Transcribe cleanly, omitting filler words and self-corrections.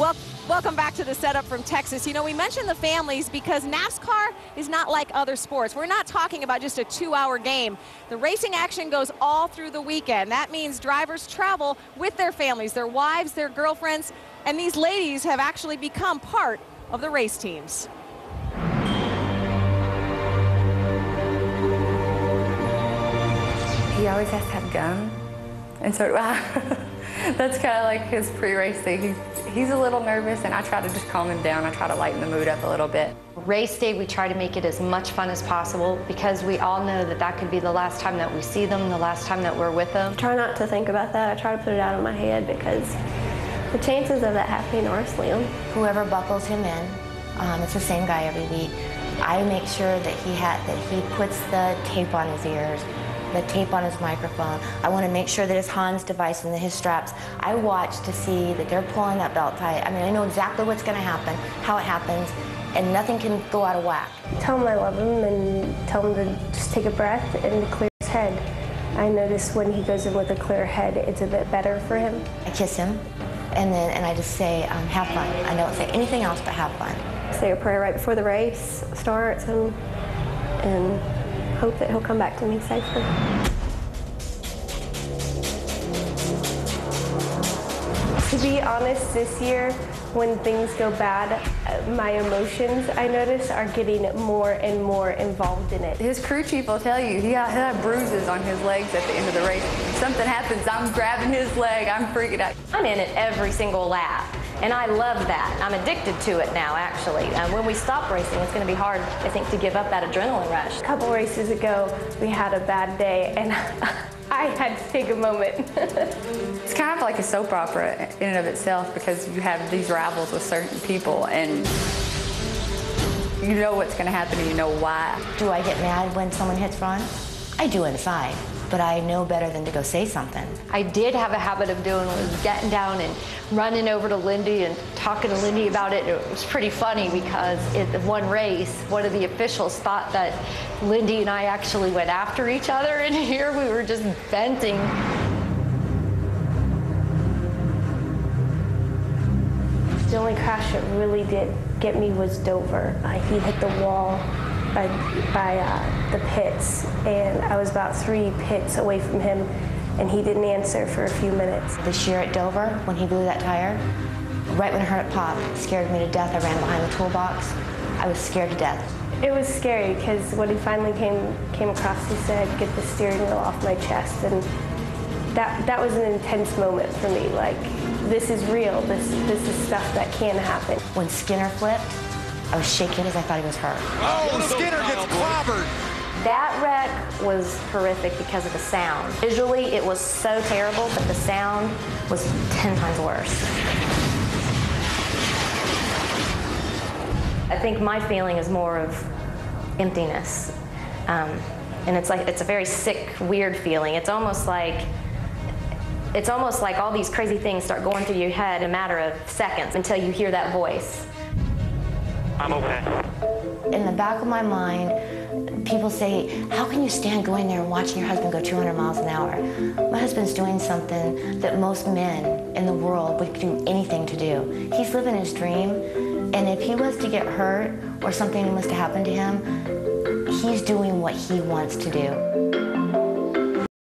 Well, welcome back to the setup from Texas. You know, we mentioned the families because NASCAR is not like other sports. We're not talking about just a 2-hour game. The racing action goes all through the weekend. That means drivers travel with their families, their wives, their girlfriends, and these ladies have actually become part of the race teams. He always has to have gum, and so do I. That's kind of like his pre-race thing. He's a little nervous, and I try to just calm him down. I try to lighten the mood up a little bit. Race day, we try to make it as much fun as possible because we all know that that could be the last time that we see them, the last time that we're with them. I try not to think about that. I try to put it out of my head because the chances of that happening are slim. Whoever buckles him in, it's the same guy every week. I make sure that he puts the tape on his ears, the tape on his microphone. I want to make sure that his Hans device and his straps, I watch to see that they're pulling that belt tight. I mean, I know exactly what's going to happen, how it happens, and nothing can go out of whack. Tell him I love him and tell him to just take a breath and to clear his head. I notice when he goes in with a clear head, it's a bit better for him. I kiss him, and I just say, have fun. I don't say anything else but have fun. Say a prayer right before the race starts and hope that he'll come back to me safely. To be honest, this year, when things go bad, my emotions, I notice, are getting more and more involved in it. His crew chief will tell you he'll have bruises on his legs at the end of the race. If something happens, I'm grabbing his leg, I'm freaking out. I'm in it every single lap, and I love that. I'm addicted to it now, actually. When we stop racing, it's going to be hard, I think, to give up that adrenaline rush. A couple races ago, we had a bad day, and I had to take a moment. It's kind of like a soap opera in and of itself because you have these rivals with certain people and you know what's going to happen and you know why. Do I get mad when someone hits Ron? I do inside, but I know better than to go say something. I did have a habit of doing was getting down and running over to Lindy and talking to Lindy about it. It was pretty funny because in one race, one of the officials thought that Lindy and I actually went after each other, and here we were just venting. The only crash that really did get me was Dover. He hit the wall by the pits, and I was about 3 pits away from him, and he didn't answer for a few minutes. This year at Dover, when he blew that tire, right when I heard it pop, it scared me to death. I ran behind the toolbox. I was scared to death. It was scary because when he finally came across, he said, "Get the steering wheel off my chest," and that was an intense moment for me. Like, this is real. This is stuff that can happen. When Skinner flipped, I was shaking because I thought he was hurt. Oh, Skinner gets clobbered. That wreck was horrific because of the sound. Visually, it was so terrible, but the sound was 10 times worse. I think my feeling is more of emptiness. And it's a very sick, weird feeling. It's almost like all these crazy things start going through your head in a matter of seconds until you hear that voice. I'm okay. In the back of my mind, people say, how can you stand going there and watching your husband go 200 miles an hour? My husband's doing something that most men in the world would do anything to do. He's living his dream, and if he was to get hurt or something was to happen to him, he's doing what he wants to do.